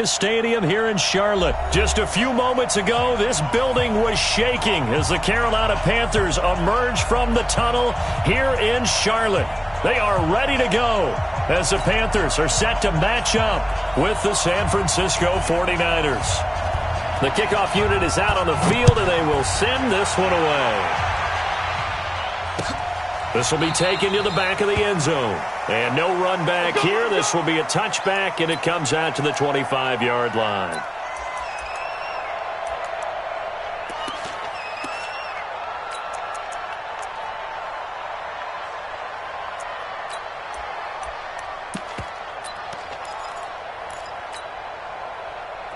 Stadium here in Charlotte. Just a few moments ago, this building was shaking as the Carolina Panthers emerged from the tunnel here in Charlotte. They are ready to go as the Panthers are set to match up with the San Francisco 49ers. The kickoff unit is out on the field, and they will send this one away. This will be taken to the back of the end zone. And no run back here. This will be a touchback, and it comes out to the 25-yard line.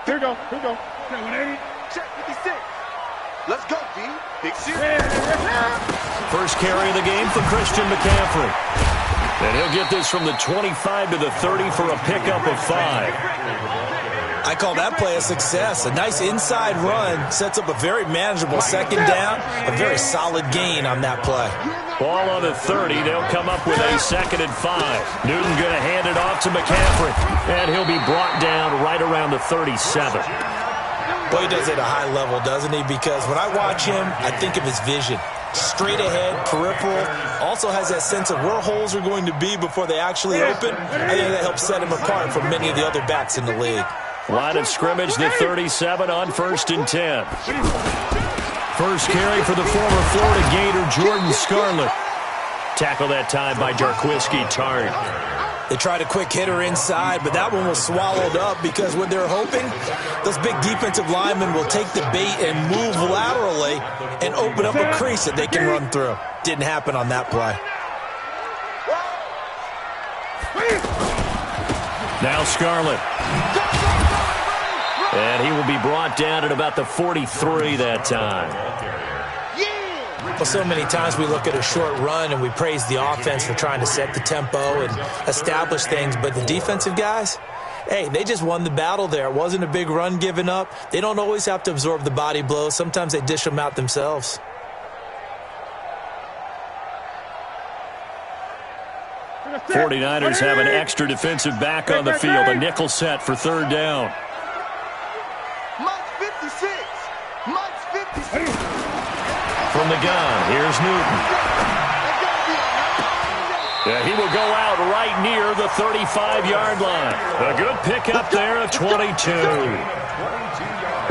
Here we go. Check 180. Check 56. Let's go, D. Big series. First carry of the game for Christian McCaffrey. And he'll get this from the 25 to the 30 for a pickup of 5. I call that play a success. A nice inside run sets up a very manageable second down. A very solid gain on that play. Ball on the 30. They'll come up with a 2nd and 5. Newton going to hand it off to McCaffrey. And he'll be brought down right around the 37. Well, he does it at a high level, doesn't he? Because when I watch him, I think of his vision. Straight ahead, peripheral, also has that sense of where holes are going to be before they actually open. I think that helps set him apart from many of the other backs in the league. Line of scrimmage, the 37 on 1st and 10. First carry for the former Florida Gator, Jordan Scarlett. Tackle that time by Jarquiski Tartt. They tried a quick hitter inside, but that one was swallowed up because what they're hoping, those big defensive linemen will take the bait and move laterally and open up a crease that they can run through. Didn't happen on that play. Now Scarlett. And he will be brought down at about the 43 that time. Well, so many times we look at a short run and we praise the offense for trying to set the tempo and establish things, but the defensive guys, hey, they just won the battle there. It wasn't a big run given up. They don't always have to absorb the body blows. Sometimes they dish them out themselves. The 49ers have an extra defensive back on the field, a nickel set for 3rd down. From the gun, here's Newton. Yeah, he will go out right near the 35-yard line. A good pickup there of 22.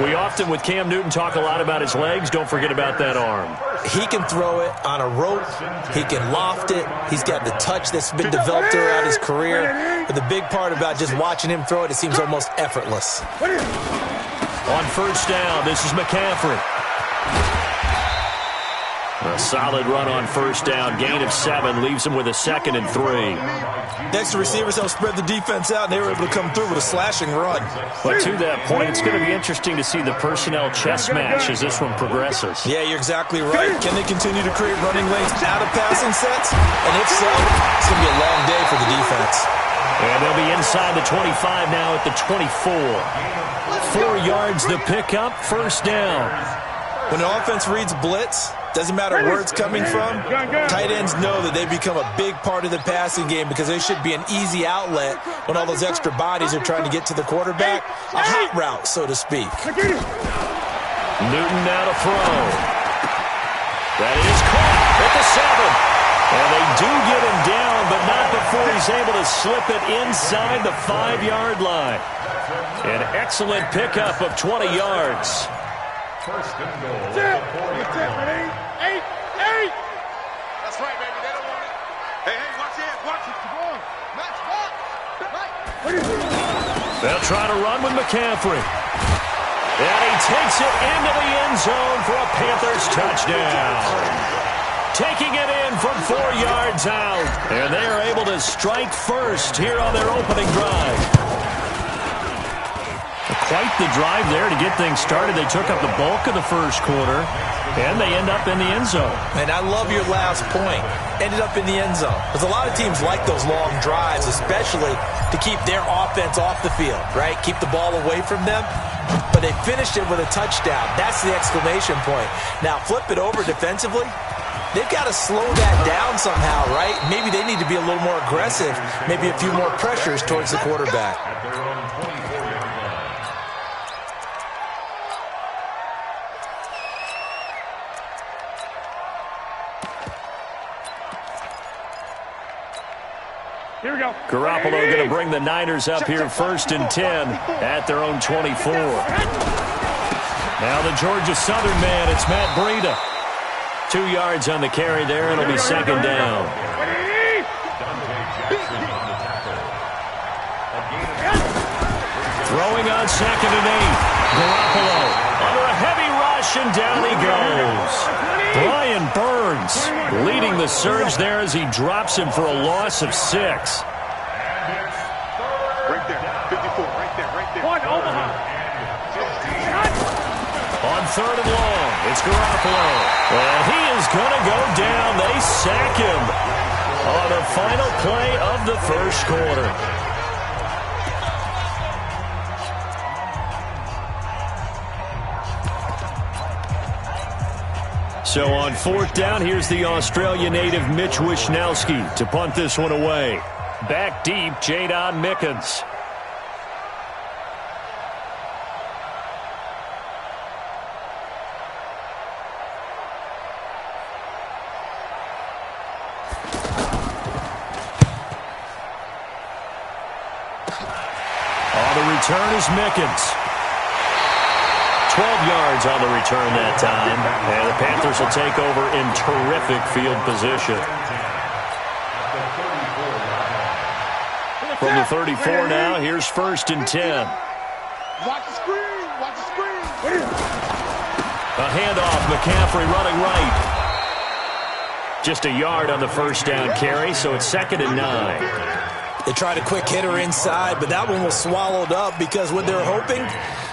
We often, with Cam Newton, talk a lot about his legs. Don't forget about that arm. He can throw it on a rope. He can loft it. He's got the touch that's been developed throughout his career. But the big part about just watching him throw it, it seems almost effortless. On 1st down, this is McCaffrey. A solid run on 1st down. Gain of 7 leaves him with a 2nd and 3. Next, the receivers help spread the defense out, and they were able to come through with a slashing run. But to that point, it's going to be interesting to see the personnel chess match as this one progresses. Yeah, you're exactly right. Can they continue to create running lanes out of passing sets? And if so, it's going to be a long day for the defense. And they'll be inside the 25 now at the 24. 4 yards the pickup, 1st down. When an offense reads blitz, doesn't matter where it's coming from, tight ends know that they become a big part of the passing game because they should be an easy outlet when all those extra bodies are trying to get to the quarterback. A hot route, so to speak. Newton now to throw. That is caught at the 7. And they do get him down, but not before he's able to slip it inside the 5-yard line. An excellent pickup of 20 yards. First and goal. That's right, baby. They don't want it. Hey, watch it. Watch it. Come on. Match back. They'll try to run with McCaffrey. And he takes it into the end zone for a Panthers touchdown. Taking it in from 4 yards out. And they are able to strike first here on their opening drive. Quite the drive there to get things started. They took up the bulk of the first quarter, and they end up in the end zone. And I love your last point. Ended up in the end zone. Because a lot of teams like those long drives, especially to keep their offense off the field, right? Keep the ball away from them. But they finished it with a touchdown. That's the exclamation point. Now, flip it over defensively. They've got to slow that down somehow, right? Maybe they need to be a little more aggressive. Maybe a few more pressures towards the quarterback. Garoppolo going to bring the Niners up here 1st and 10 at their own 24. Now the Georgia Southern man, it's Matt Breida. 2 yards on the carry there. It'll be 2nd down. Throwing on 2nd and 8. Garoppolo under a heavy rush, and down he goes. Brian Burns leading the surge there as he drops him for a loss of 6. Right there, 54, right there. One, Omaha. On 3rd and long, it's Garoppolo. And he is going to go down. They sack him on the final play of the 1st quarter. So on 4th down, here's the Australia native Mitch Wishnowsky to punt this one away. Back deep, Jadon Mickens. On the return is Mickens. 12 yards on the return that time. And the Panthers will take over in terrific field position. From the 34 now, here's 1st and 10. Watch the screen, watch the screen. A handoff, McCaffrey running right. Just a yard on the 1st down carry, so it's 2nd and 9. They tried a quick hitter inside, but that one was swallowed up because what they're hoping,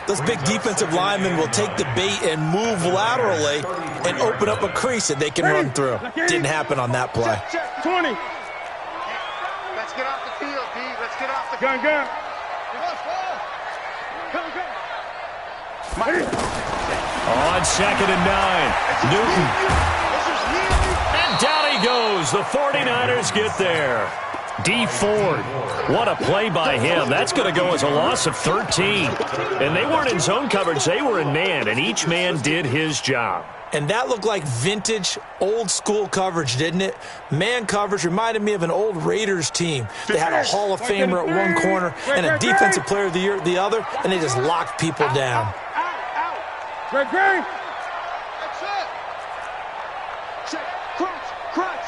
those big defensive linemen will take the bait and move laterally and open up a crease that they can run through. Didn't happen on that play. Check, 20. Let's get off the field, D. Let's get off the field. Gun. On 2nd and 9, Newton. And down he goes. The 49ers get there. D. Ford, what a play by him. That's going to go as a loss of 13. And they weren't in zone coverage. They were in man, and each man did his job. And that looked like vintage, old-school coverage, didn't it? Man coverage reminded me of an old Raiders team. They had a Hall of Famer at one corner and a Defensive Player of the Year at the other, and they just locked people down. Great. That's it. Check. Crunch.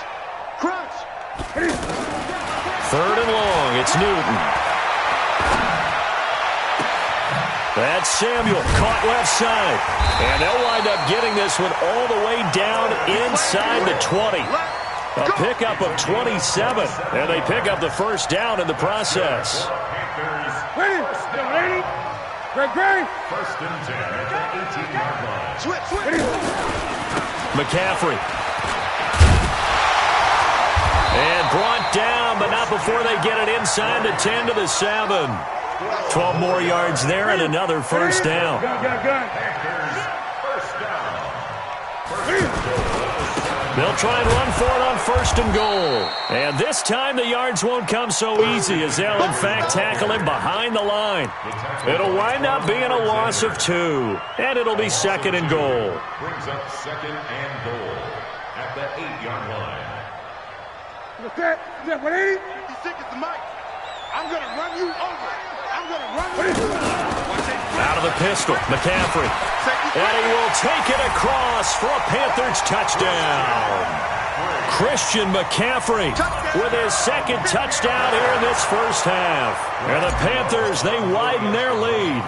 3rd and long, it's Newton. That's Samuel, caught left side. And they'll wind up getting this one all the way down inside the 20. A pickup of 27, and they pick up the 1st down in the process. Great. 1st and 10 at the 18-yard line. Switch. McCaffrey. And brought down, but not before they get it inside the 10 to the 7. 12 more yards there and another 1st down. They'll try and run for it on 1st and goal. And this time the yards won't come so easy as they'll in fact tackle him behind the line. It'll wind up being a loss of 2. And it'll be 2nd and goal. Brings up 2nd and goal at the 8-yard line. What's that? 180? 56 is the mic. I'm going to run you over. Out of the pistol, McCaffrey. And he will take it across for a Panthers touchdown. Christian McCaffrey with his 2nd touchdown here in this 1st half. And the Panthers, they widen their lead.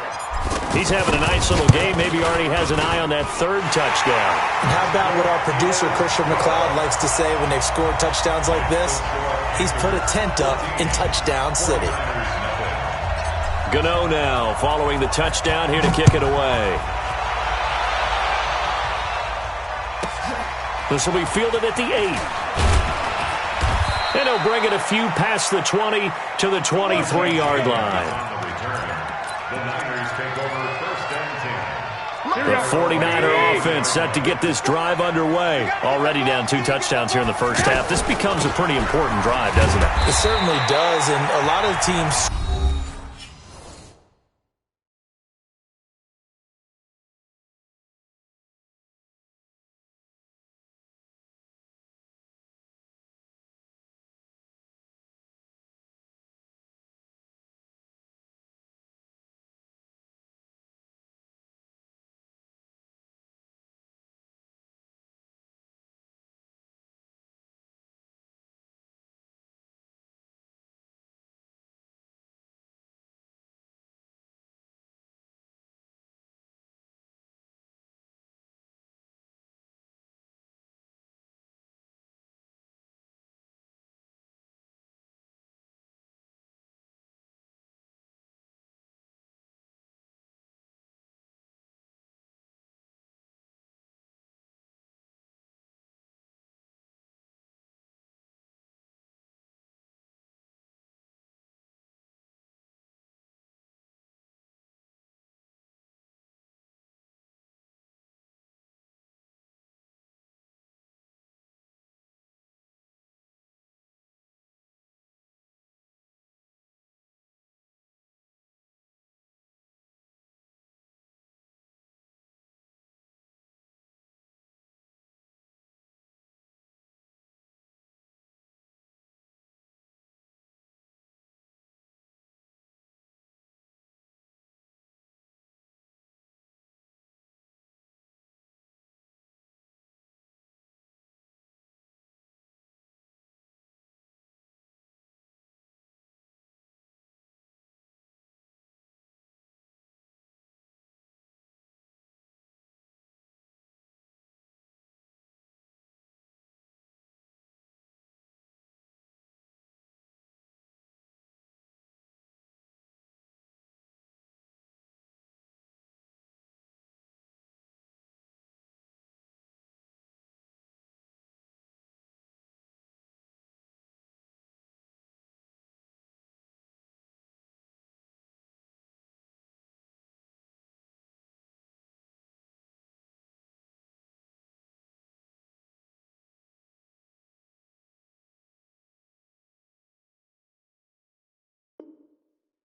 He's having a nice little game. Maybe already has an eye on that 3rd touchdown. And how about what our producer, Christian McLeod, likes to say when they've scored touchdowns like this? He's put a tent up in Touchdown City. Gano now following the touchdown here to kick it away. This will be fielded at the 8. And he'll bring it a few past the 20 to the 23-yard line. The 49er offense set to get this drive underway. Already down 2 touchdowns here in the 1st half. This becomes a pretty important drive, doesn't it? It certainly does, and a lot of teams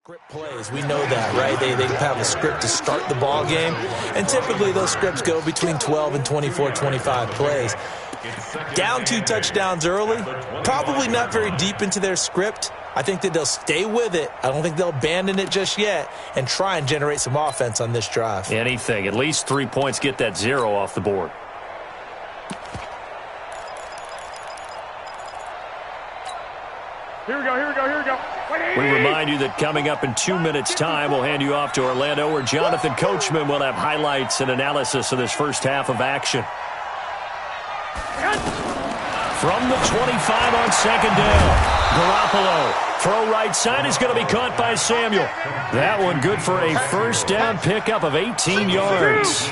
Script plays, we know that, right? They have a script to start the ball game, and typically those scripts go between 12 and 24, 25 plays. Down 2 touchdowns early, probably not very deep into their script. I think that they'll stay with it. I don't think they'll abandon it just yet and try and generate some offense on this drive. Anything, at least 3 points, get that 0 off the board. Here we go, here we go, here we go. We remind you that coming up in 2 minutes' time, we'll hand you off to Orlando, where Jonathan Coachman will have highlights and analysis of this first half of action. From the 25 on second down, Garoppolo. Throw right side is going to be caught by Samuel. That one good for a first down pickup of 18 yards.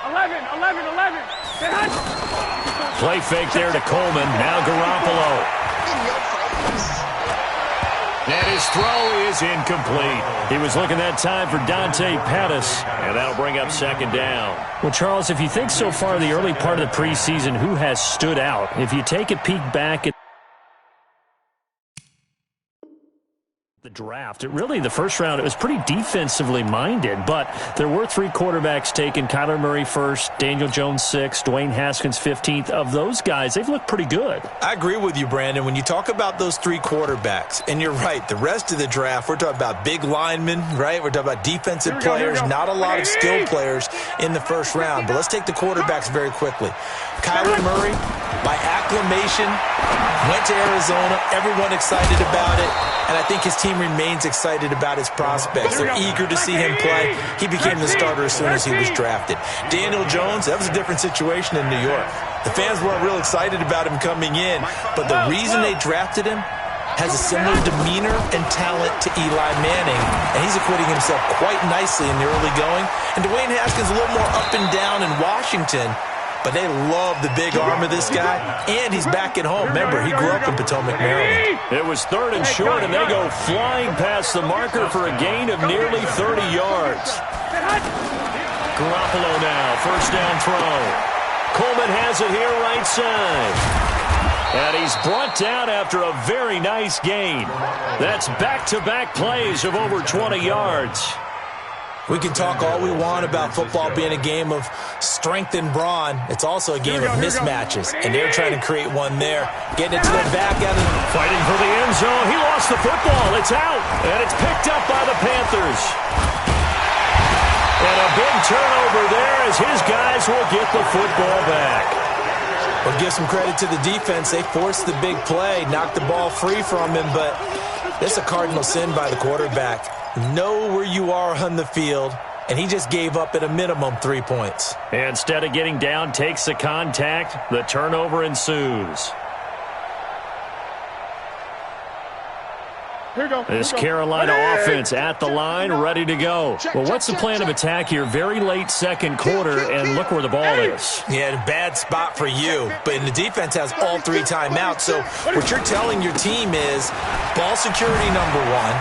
11. Play fake there to Coleman. Now Garoppolo. And his throw is incomplete. He was looking that time for Dante Pettis, and that'll bring up second down. Well, Charles, if you think so far the early part of the preseason, who has stood out? If you take a peek back at the draft, the first round, it was pretty defensively minded, but there were 3 quarterbacks taken. Kyler Murray first, Daniel Jones 6th, Dwayne Haskins 15th. Of those guys, they've looked pretty good. I agree with you, Brandon. When you talk about those 3 quarterbacks, and you're right, the rest of the draft, we're talking about big linemen, right? We're talking about defensive players, not a lot of skill players in the first round. But let's take the quarterbacks very quickly. Kyler Murray, by acclamation, went to Arizona. Everyone excited about it. And I think his team remains excited about his prospects. They're eager to see him play. He became the starter as soon as he was drafted. Daniel Jones, that was a different situation in New York. The fans weren't real excited about him coming in, but the reason they drafted him has a similar demeanor and talent to Eli Manning, and he's acquitting himself quite nicely in the early going. And Dwayne Haskins a little more up and down in Washington, but they love the big arm of this guy, and he's back at home. Remember, he grew up in Potomac, Maryland. It was 3rd and short, and they go flying past the marker for a gain of nearly 30 yards. Garoppolo now, first down throw. Coleman has it here right side. And he's brought down after a very nice gain. That's back-to-back plays of over 20 yards. We can talk all we want about football being a game of strength and brawn. It's also a game of mismatches, and they're trying to create one there. Getting it to their back out of fighting for the end zone. He lost the football. It's out, and it's picked up by the Panthers. And a big turnover there as his guys will get the football back. Well, give some credit to the defense. They forced the big play, knocked the ball free from him, but it's a cardinal sin by the quarterback. Know where you are on the field, and he just gave up at a minimum 3 points. Instead of getting down, takes the contact. The turnover ensues. This Carolina offense at the line, ready to go. Well, what's the plan of attack here? Very late second quarter, and look where the ball is. Yeah, a bad spot for you, but the defense has all 3 timeouts. So what you're telling your team is ball security number 1.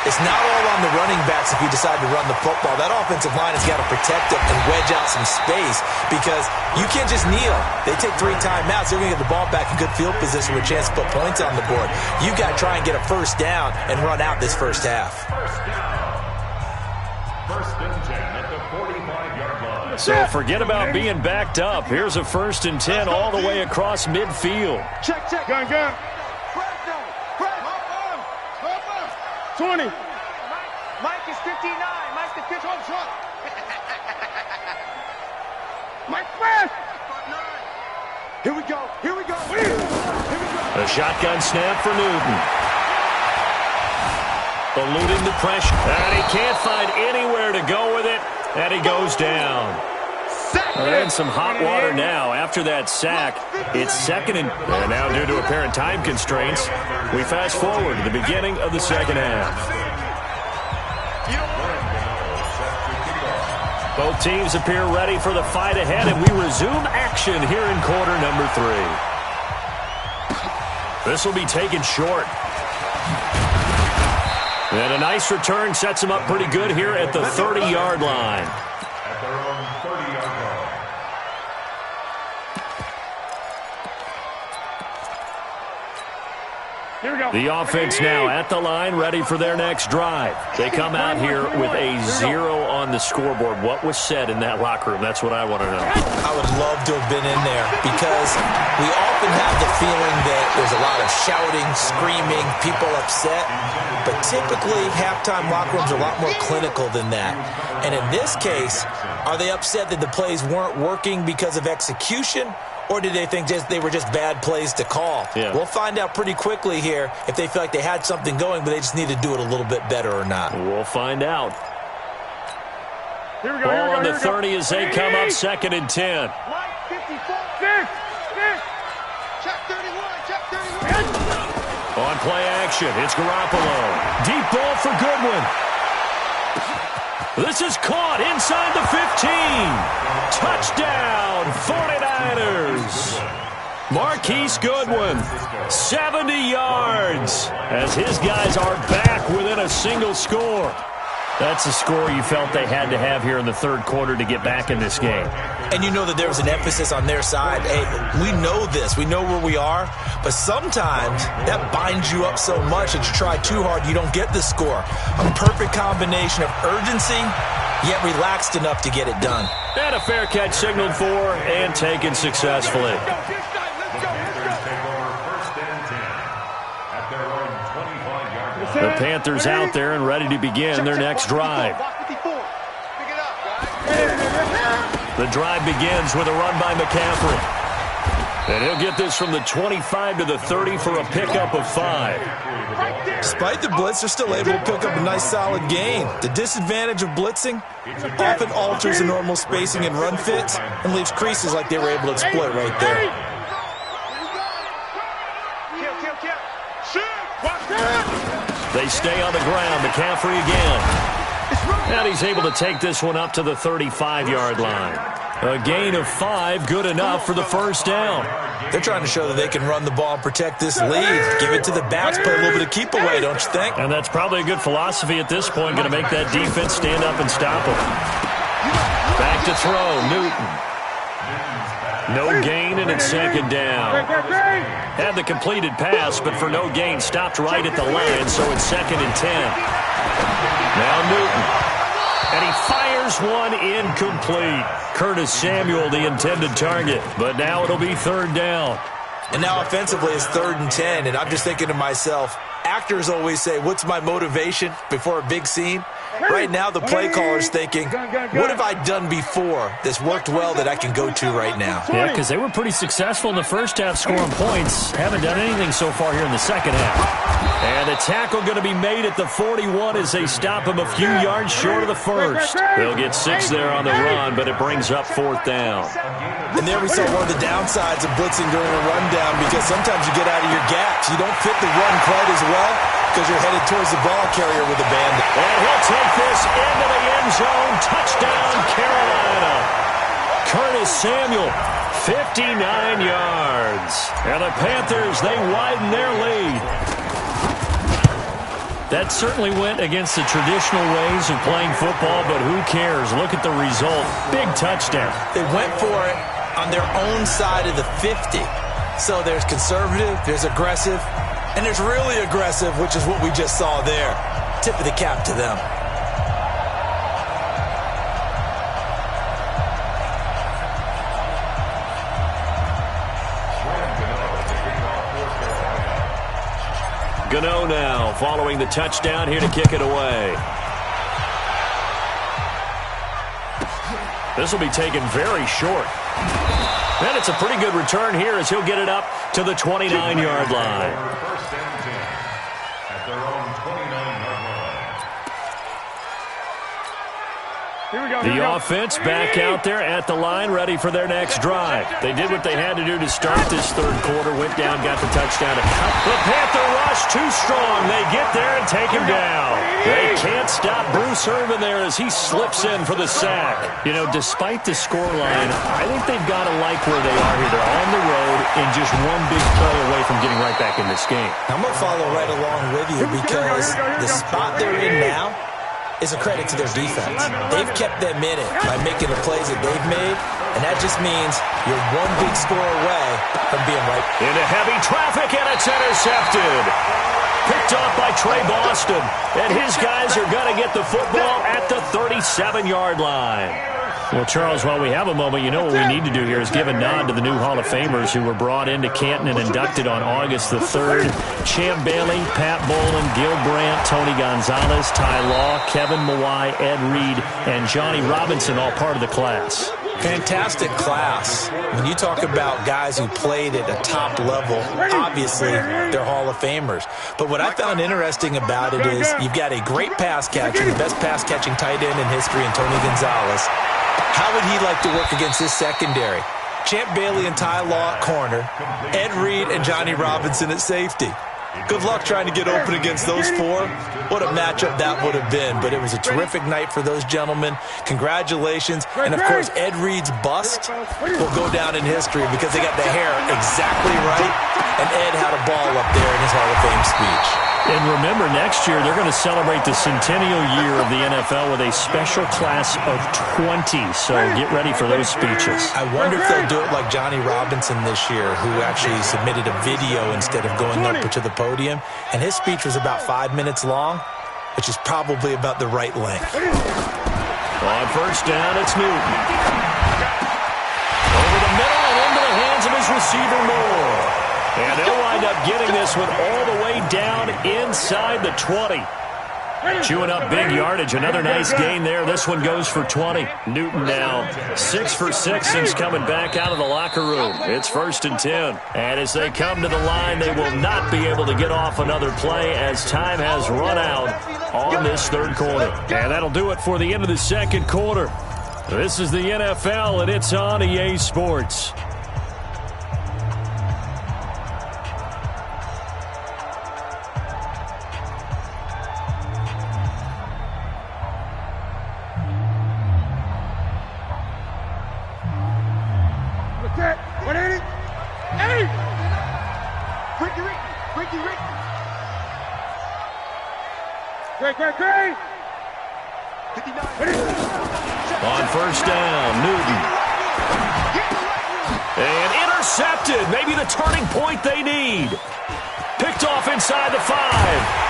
It's not all on the running backs if you decide to run the football. That offensive line has got to protect them and wedge out some space because you can't just kneel. They take 3 timeouts. They're going to get the ball back in good field position with a chance to put points on the board. You got to try and get a first down and run out this first half. First and 10 at the 45-yard line. So forget about being backed up. Here's a 1st and 10 all the way across midfield. Check. Gun. 20. Mike is 59. Mike's the 50. Mike fast. Here we go. A shotgun snap for Newton. Eluding the pressure. And he can't find anywhere to go with it. And he goes down. And some hot water now after that sack. It's 2nd and now due to apparent time constraints, we fast forward to the beginning of the second half. Both teams appear ready for the fight ahead, and we resume action here in quarter number 3. This will be taken short. And a nice return sets him up pretty good here at the 30-yard line. At their own 30-yard line. The offense now at the line, ready for their next drive. They come out here with a 0 on the scoreboard. What was said in that locker room? That's what I want to know. I would love to have been in there because we often have the feeling that there's a lot of shouting, screaming, people upset. But typically, halftime locker rooms are a lot more clinical than that. And in this case, are they upset that the plays weren't working because of execution? Or did they think they were just bad plays to call? Yeah. We'll find out pretty quickly here if they feel like they had something going, but they just need to do it a little bit better or not. We'll find out. Here we go. Ball on the 30 as they come up 2nd and 10. Mike, 54. Check 31. Check 31. On play action, it's Garoppolo. Deep ball for Goodwin. This is caught inside the 15. Touchdown, 49ers. Marquise Goodwin, 70 yards, as his guys are back within a single score. That's a score you felt they had to have here in the third quarter to get back in this game. And you know that there was an emphasis on their side. Hey, we know this. We know where we are. But sometimes that binds you up so much that you try too hard, you don't get the score. A perfect combination of urgency, yet relaxed enough to get it done. And a fair catch signaled for and taken successfully. The Panthers out there and ready to begin their next drive. The drive begins with a run by McCaffrey. And he'll get this from the 25 to the 30 for a pickup of 5. Despite the blitz, they're still able to pick up a nice solid gain. The disadvantage of blitzing often alters the normal spacing and run fits and leaves creases like they were able to exploit right there. They stay on the ground. McCaffrey again. And he's able to take this one up to the 35-yard line. A gain of 5, good enough for the first down. They're trying to show that they can run the ball and protect this lead. Give it to the backs, play a little bit of keep away, don't you think? And that's probably a good philosophy at this point. Going to make that defense stand up and stop them. Back to throw, Newton. No gain, and it's 2nd down. Had the completed pass, but for no gain, stopped right at the line, so it's 2nd and 10. Now Newton. And he fires one incomplete. Curtis Samuel, the intended target. But now it'll be 3rd down. And now offensively it's 3rd and 10, and I'm just thinking to myself, actors always say, what's my motivation before a big scene? Right now the play caller's thinking, what have I done before that's worked well that I can go to right now? Yeah, because they were pretty successful in the first half scoring points. Haven't done anything so far here in the second half. And the tackle going to be made at the 41 as they stop him a few yards short of the first. They'll get 6 there on the run, but it brings up 4th down. And there we saw one of the downsides of blitzing during a rundown, because sometimes you get out of your gaps. You don't fit the run quite as well because you're headed towards the ball carrier with a bandit. And he'll take this into the end zone. Touchdown, Carolina. Curtis Samuel, 59 yards. And the Panthers, they widen their lead. That certainly went against the traditional ways of playing football, but who cares? Look at the result. Big touchdown. They went for it on their own side of the 50. So there's conservative, there's aggressive, and there's really aggressive, which is what we just saw there. Tip of the cap to them. Gano now following the touchdown here to kick it away. This will be taken very short. And it's a pretty good return here as he'll get it up to the 29-yard line. First and 10 at their own 29-yard line. The offense back out there at the line, ready for their next drive. They did what they had to do to start this third quarter, went down, got the touchdown. The Panther rush too strong. They get there and take him down. They can't stop Bruce Irvin there as he slips in for the sack. You know, despite the scoreline, I think they've got to like where they are here. They're on the road and just one big play away from getting right back in this game. I'm going to follow right along with you because the spot they're in now, is a credit to their defense. They've kept them in it by making the plays that they've made, and that just means you're one big score away from being right. Into heavy traffic, and it's intercepted. Picked off by Trey Boston, and his guys are going to get the football at the 37-yard line. Well, Charles, while we have a moment, you know what we need to do here is give a nod to the new Hall of Famers who were brought into Canton and inducted on August the 3rd. Champ Bailey, Pat Bolin, Gil Brandt, Tony Gonzalez, Ty Law, Kevin Mawai, Ed Reed, and Johnny Robinson, all part of the class. Fantastic class. When you talk about guys who played at a top level, obviously they're Hall of Famers. But what I found interesting about it is you've got a great pass catcher, the best pass catching tight end in history, in Tony Gonzalez. How would he like to work against this secondary? Champ Bailey and Ty Law at corner, Ed Reed and Johnny Robinson at safety. Good luck trying to get open against those four. What a matchup that would have been. But it was a terrific night for those gentlemen. Congratulations. And, of course, Ed Reed's bust will go down in history because they got the hair exactly right. And Ed had a ball up there in his Hall of Fame speech. And remember, next year they're going to celebrate the centennial year of the NFL with a special class of 20. So get ready for those speeches. I wonder if they'll do it like Johnny Robinson this year, who actually submitted a video instead of going up to the podium. And his speech was about 5 minutes long, which is probably about the right length. On first down, it's Newton. Over the middle and into the hands of his receiver, Moore. And they'll wind up getting this one all the way down inside the 20. Chewing up big yardage. Another nice gain there. This one goes for 20. Newton now 6 for 6 since coming back out of the locker room. It's 1st and 10. And as they come to the line, they will not be able to get off another play as time has run out on this third quarter. And that'll do it for the end of the second quarter. This is the NFL, and it's on EA Sports. On first down, Newton. And intercepted. Maybe the turning point they need. Picked off inside the 5.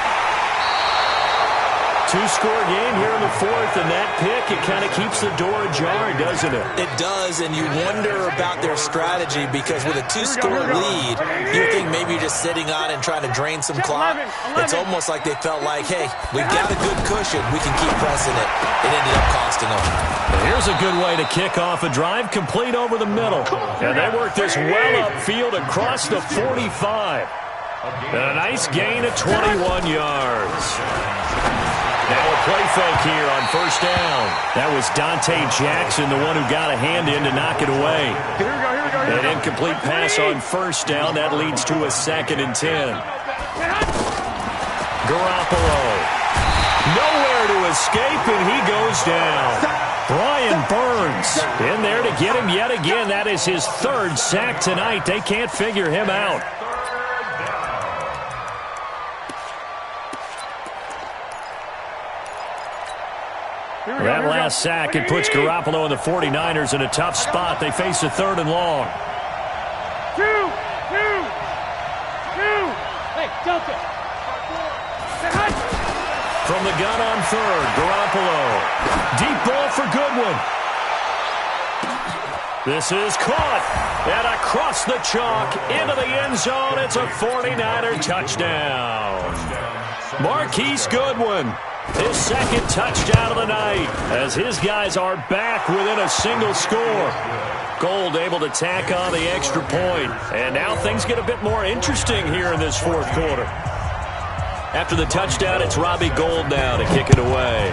Two-score game here in the 4th, and that pick, it kind of keeps the door ajar, doesn't it? It does, and you wonder about their strategy because with a 2-score lead, you think maybe you're just sitting on and trying to drain some clock. It's almost like they felt like, hey, we've got a good cushion. We can keep pressing it. It ended up costing them. Here's a good way to kick off a drive, complete over the middle. And they work this well upfield across the 45. And a nice gain of 21 yards. Now a play fake here on first down. That was Dante Jackson, the one who got a hand in to knock it away. An incomplete pass on first down. That leads to a 2nd and 10. Garoppolo. Nowhere to escape, and he goes down. Brian Burns in there to get him yet again. That is his 3rd sack tonight. They can't figure him out. That last sack, it puts Garoppolo and the 49ers in a tough spot. They face a 3rd and long. Hey, Delta. From the gun on 3rd, Garoppolo. Deep ball for Goodwin. This is caught. And across the chalk into the end zone. It's a 49er touchdown. Marquise Goodwin. His 2nd touchdown of the night as his guys are back within a single score. Gold able to tack on the extra point. And now things get a bit more interesting here in this 4th quarter. After the touchdown, it's Robbie Gould now to kick it away.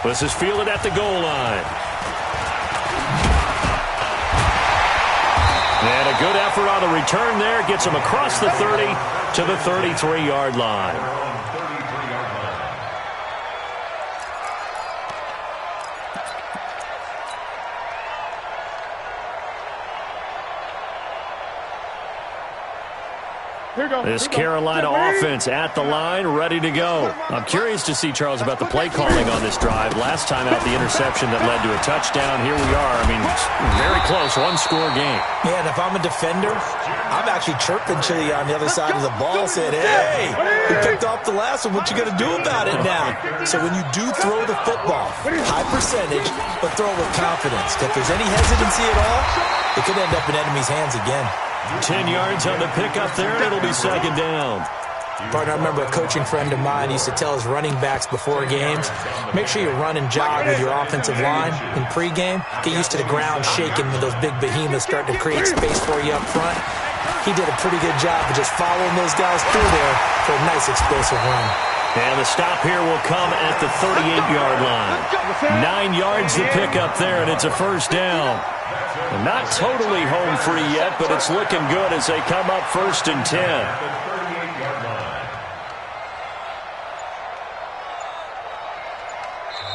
This is fielded at the goal line. And a good effort on the return there. Gets him across the 30 to the 33-yard line. This Carolina offense at the line, ready to go. I'm curious to see, Charles, about the play calling on this drive. Last time out, the interception that led to a touchdown. Here we are. I mean, very close, one-score game. Yeah, and if I'm a defender, I'm actually chirping Chili on the other side of the ball, saying, hey, we picked off the last one. What you going to do about it now? So when you do throw the football, high percentage, but throw with confidence. If there's any hesitancy at all, it could end up in enemy's hands again. 10 yards on the pickup there, and it'll be second down. Partner, I remember a coaching friend of mine used to tell his running backs before games, make sure you run and jog with your offensive line in pregame. Get used to the ground shaking when those big behemoths start to create space for you up front. He did a pretty good job of just following those guys through there for a nice explosive run. And the stop here will come at the 38-yard line. 9 yards to pick up there, and it's a first down. Not totally home free yet, but it's looking good as they come up 1st and 10.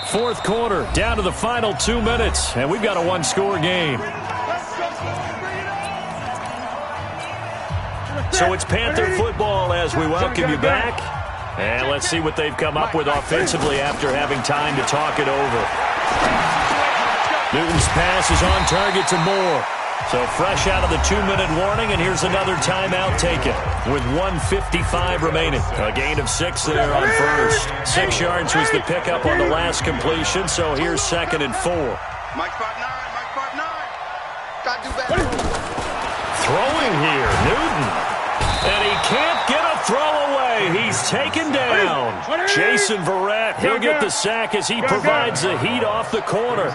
Fourth quarter, down to the final 2 minutes, and we've got a one-score game. So it's Panther football as we welcome you back. And let's see what they've come up with offensively after having time to talk it over. Newton's pass is on target to Moore. So fresh out of the 2-minute warning, and here's another timeout taken with 1:55 remaining. A gain of 6 there on first. 6 yards was the pickup on the last completion, so here's 2nd and 4. Mike 5'9", Mike 5'9". Gotta do better. Throwing here, Newton. And he can't get a throw away. He's taken down. Jason Verrett, he'll get the sack as he provides the heat off the corner.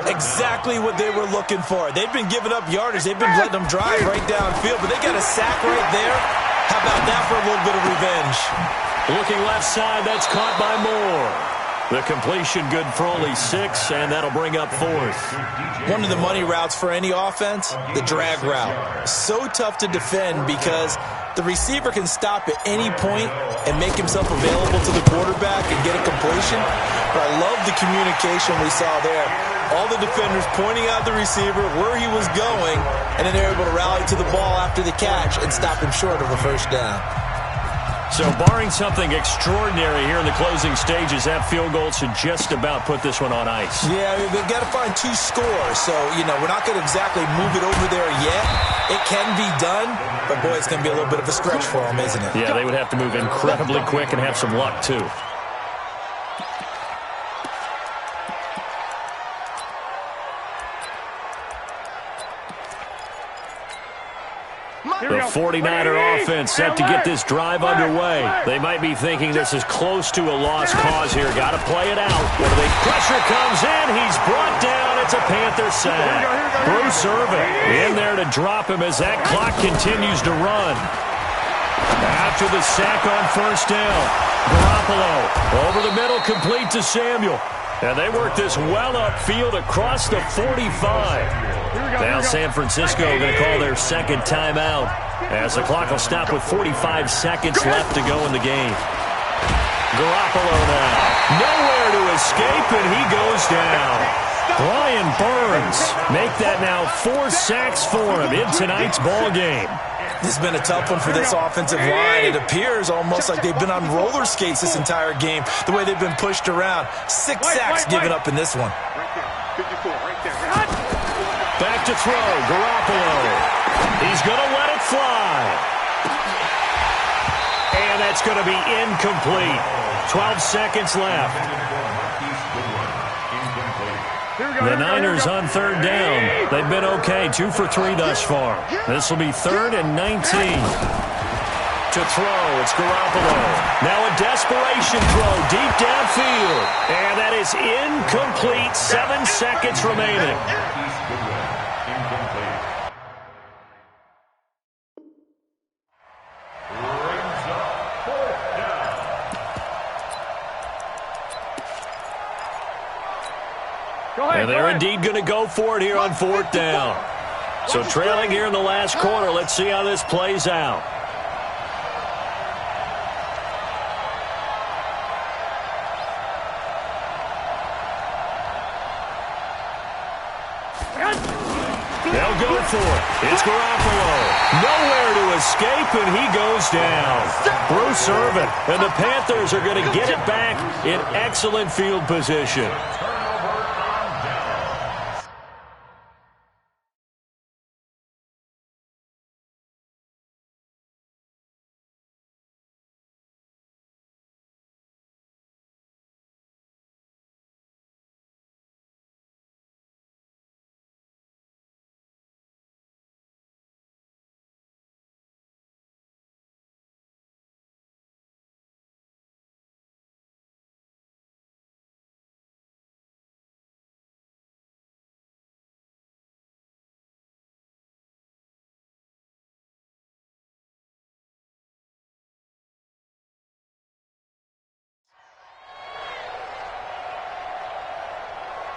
Exactly what they were looking for. They've been giving up yardage. They've been letting them drive right downfield, but they got a sack right there. How about that for a little bit of revenge? Looking left side, that's caught by Moore. The completion good for only 6, and that'll bring up 4th. One of the money routes for any offense, the drag route. So tough to defend because the receiver can stop at any point and make himself available to the quarterback and get a completion. But I love the communication we saw there. All the defenders pointing out the receiver, where he was going, and then they're able to rally to the ball after the catch and stop him short of a first down. So barring something extraordinary here in the closing stages, that field goal should just about put this one on ice. Yeah, they've got to find 2 scores. So, we're not going to exactly move it over there yet. It can be done, but, boy, it's going to be a little bit of a stretch for them, isn't it? Yeah, they would have to move incredibly quick and have some luck, too. The 49er offense set to get this drive underway. They might be thinking this is close to a lost cause here. Got to play it out. Pressure comes in. He's brought down. It's a Panther sack. Bruce Irvin in there to drop him as that clock continues to run. After the sack on first down, Garoppolo over the middle, complete to Samuel. And they work this well upfield across the 45. Now San Francisco going to call their second timeout as the clock will stop with 45 seconds left to go in the game. Garoppolo now. Nowhere to escape, and he goes down. Brian Burns make that now 4 sacks for him in tonight's ball game. This has been a tough one for this offensive line. It appears almost like they've been on roller skates this entire game, the way they've been pushed around. 6 sacks given up in this one. Right there. 54, right there. Back to throw, Garoppolo. He's going to let it fly. And that's going to be incomplete. 12 seconds left. The Niners on third down. They've been okay, 2 for 3 thus far. This will be 3rd and 19. To throw, it's Garoppolo. Now a desperation throw deep downfield. And that is incomplete. 7 seconds remaining. And they're indeed going to go for it here on 4th down. So trailing here in the last quarter, let's see how this plays out. They'll go for it. It's Garoppolo. Nowhere to escape, and he goes down. Bruce Irvin, and the Panthers are going to get it back in excellent field position.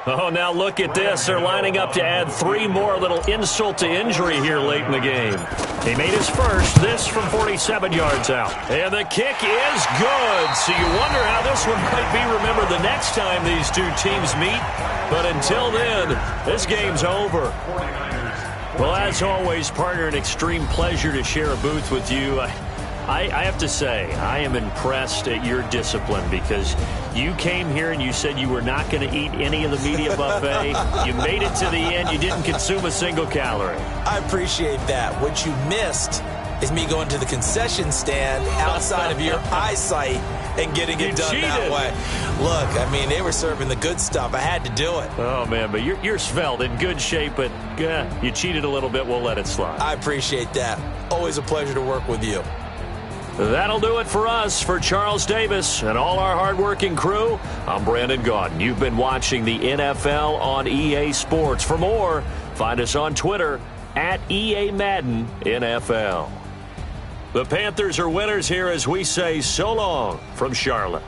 Oh, now look at this. They're lining up to add 3 more. Little insult to injury here late in the game. He made his first, this from 47 yards out. And the kick is good. So you wonder how this one might be remembered the next time these two teams meet. But until then, this game's over. Well, as always, partner, an extreme pleasure to share a booth with you. I have to say, I am impressed at your discipline because you came here and you said you were not going to eat any of the media buffet. You made it to the end. You didn't consume a single calorie. I appreciate that. What you missed is me going to the concession stand outside of your eyesight and getting it done that way. Look, I mean, they were serving the good stuff. I had to do it. Oh, man, but you're svelte, in good shape, but you cheated a little bit. We'll let it slide. I appreciate that. Always a pleasure to work with you. That'll do it for us. For Charles Davis and all our hardworking crew, I'm Brandon Gaudin. You've been watching the NFL on EA Sports. For more, find us on Twitter at EA Madden NFL. The Panthers are winners here as we say so long from Charlotte.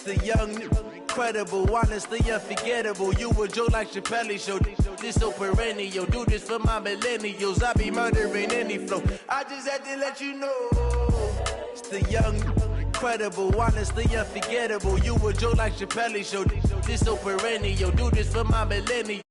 The young, incredible, honestly unforgettable. You a Joe like Chappelle show. This so perennial. Do this for my millennials. I be murdering any flow. I just had to let you know. It's the young, incredible, honestly unforgettable. You a Joe like Chappelle show. This so perennial. Do this for my millennials.